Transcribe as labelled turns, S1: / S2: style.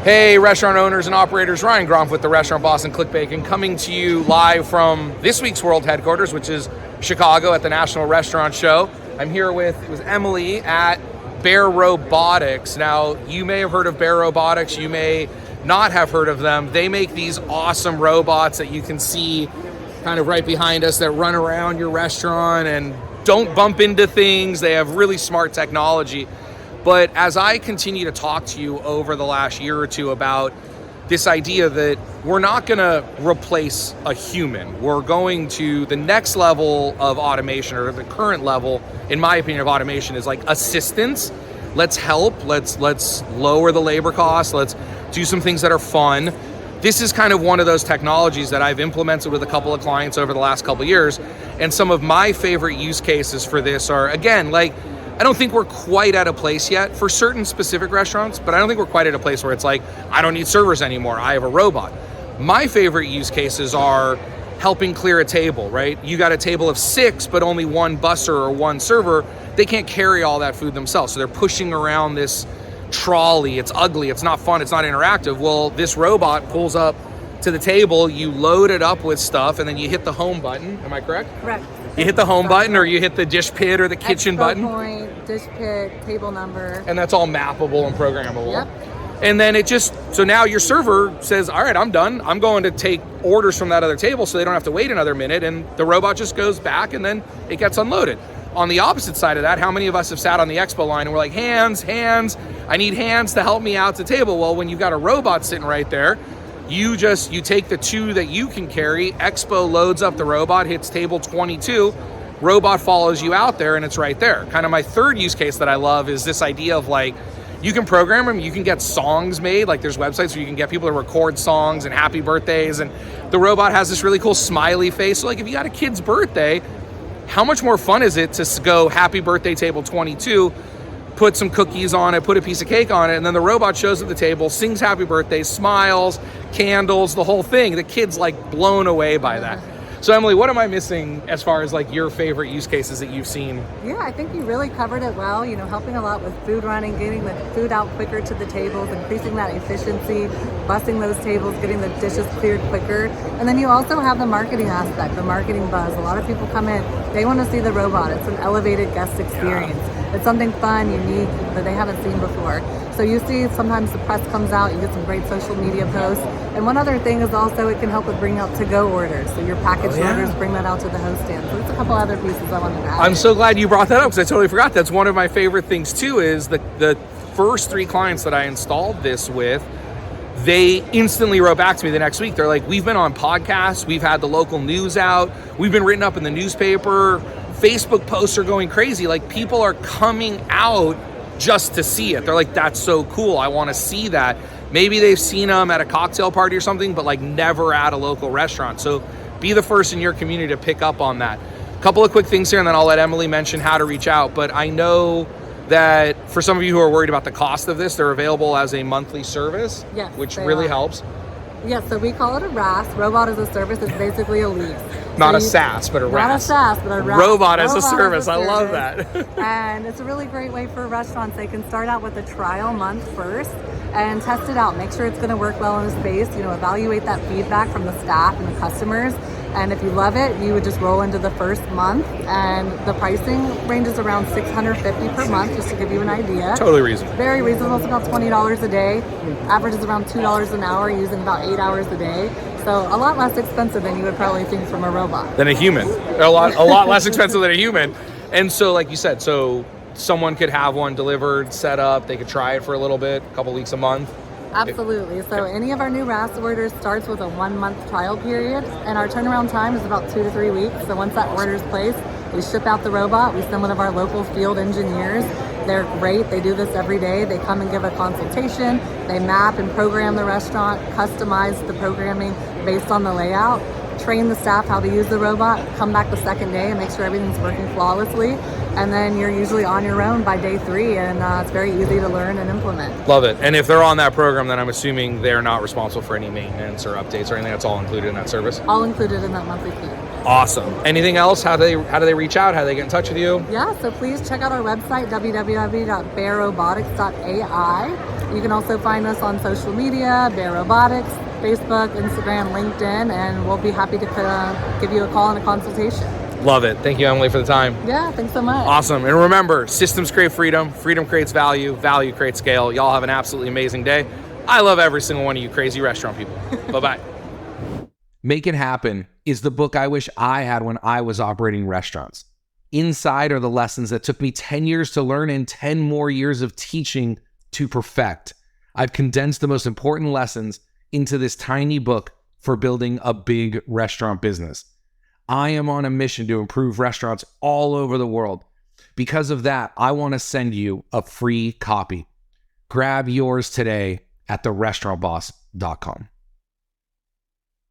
S1: Hey, restaurant owners and operators, Ryan Gromf with the Restaurant Boss and Click Bacon coming to you live from this week's world headquarters, which is Chicago at the National Restaurant Show. I'm here with Emily at Bear Robotics. Now, you may have heard of Bear Robotics, you may not have heard of them. They make these awesome robots that you can see kind of right behind us that run around your restaurant and don't bump into things. They have really smart technology. But as I continue to talk to you over the last year or two about this idea that we're not going to replace a human, we're going to the next level of automation, or the current level, in my opinion, of automation is like assistance. Let's help, let's lower the labor costs, let's do some things that are fun. This is kind of one of those technologies that I've implemented with a couple of clients over the last couple of years. And some of my favorite use cases for this are, again, like, I don't think we're quite at a place yet for certain specific restaurants, but I don't think we're quite at a place where it's like, I don't need servers anymore, I have a robot. My favorite use cases are helping clear a table, right? You got a table of 6, but only one busser or one server. They can't carry all that food themselves. So they're pushing around this trolley. It's ugly, it's not fun, it's not interactive. Well, this robot pulls up to the table, you load it up with stuff, and then you hit the home button. Am I correct?
S2: Correct.
S1: You hit the home button, or you hit the dish pit or the kitchen button.
S2: Point, dish pit, table number.
S1: And that's all mappable and programmable.
S2: Yep.
S1: And then so now your server says, all right, I'm done. I'm going to take orders from that other table so they don't have to wait another minute. And the robot just goes back and then it gets unloaded. On the opposite side of that, how many of us have sat on the expo line and we're like, hands, I need hands to help me out to the table. Well, when you've got a robot sitting right there, you take the 2 that you can carry, Expo loads up the robot, hits table 22, robot follows you out there, and it's right there. Kind of my third use case that I love is this idea of like, you can program them, you can get songs made, like there's websites where you can get people to record songs and happy birthdays, and the robot has this really cool smiley face. So like if you got a kid's birthday, how much more fun is it to go happy birthday table 22, put some cookies on it, put a piece of cake on it, and then the robot shows at the table, sings happy birthday, smiles, candles, the whole thing. The kid's like blown away by that. So Emily, what am I missing as far as like your favorite use cases that you've seen?
S2: Yeah, I think you really covered it well, helping a lot with food running, getting the food out quicker to the tables, increasing that efficiency, bussing those tables, getting the dishes cleared quicker. And then you also have the marketing aspect, the marketing buzz. A lot of people come in, they want to see the robot. It's an elevated guest experience. Yeah. It's something fun, unique, that they haven't seen before. So you see sometimes the press comes out, you get some great social media posts. And one other thing is also it can help with bringing out to-go orders. So your packaged orders, bring that out to the host stand. So there's a couple other pieces I wanted to add.
S1: I'm so glad you brought that up because I totally forgot. That's one of my favorite things too, is the first 3 clients that I installed this with, they instantly wrote back to me the next week. They're like, we've been on podcasts, we've had the local news out, we've been written up in the newspaper, Facebook posts are going crazy. Like people are coming out just to see it. They're like, that's so cool, I want to see that. Maybe they've seen them at a cocktail party or something, but like never at a local restaurant. So be the first in your community to pick up on that. A couple of quick things here, and then I'll let Emily mention how to reach out. But I know that for some of you who are worried about the cost of this, they're available as a monthly service,
S2: yes,
S1: which really helps.
S2: Yes, so we call it a RAS, Robot as a Service. It's basically a lease.
S1: Not a SaaS, but a RAS.
S2: Not a SaaS, but a RAS.
S1: Robot as a service. I love that.
S2: And it's a really great way for restaurants. They can start out with a trial month first and test it out. Make sure it's going to work well in the space. Evaluate that feedback from the staff and the customers. And if you love it, you would just roll into the first month. And the pricing ranges around $650 per month, just to give you an idea.
S1: Totally reasonable.
S2: Very reasonable. It's about $20 a day. Average is around $2 an hour, using about 8 hours a day. So a lot less expensive than you would probably think from a robot.
S1: Than a human. A lot less expensive than a human. And so, like you said, so someone could have one delivered, set up, they could try it for a little bit, a couple weeks, a month.
S2: Absolutely. So any of our new RAS orders starts with a 1-month trial period, and our turnaround time is about 2 to 3 weeks. So once that order is placed, we ship out the robot. We send one of our local field engineers. They're great. They do this every day. They come and give a consultation. They map and program the restaurant, customize the programming based on the layout, train the staff how to use the robot, come back the second day and make sure everything's working flawlessly. And then you're usually on your own by day 3, and it's very easy to learn and implement.
S1: Love it. And if they're on that program, then I'm assuming they're not responsible for any maintenance or updates or anything. That's all included in that service?
S2: All included in that monthly fee.
S1: Awesome. Anything else? How do they reach out? How do they get in touch with you?
S2: Yeah, so please check out our website, www.bearrobotics.ai. You can also find us on social media, Bear Robotics, Facebook, Instagram, LinkedIn, and we'll be happy to give you a call and a consultation.
S1: Love it. Thank you, Emily, for the time.
S2: Yeah, thanks so much.
S1: Awesome. And remember, systems create freedom, freedom creates value, value creates scale. Y'all have an absolutely amazing day. I love every single one of you crazy restaurant people. Bye-bye. Make It Happen is the book I wish I had when I was operating restaurants. Inside are the lessons that took me 10 years to learn and 10 more years of teaching to perfect. I've condensed the most important lessons into this tiny book for building a big restaurant business. I am on a mission to improve restaurants all over the world. Because of that, I want to send you a free copy. Grab yours today at therestaurantboss.com.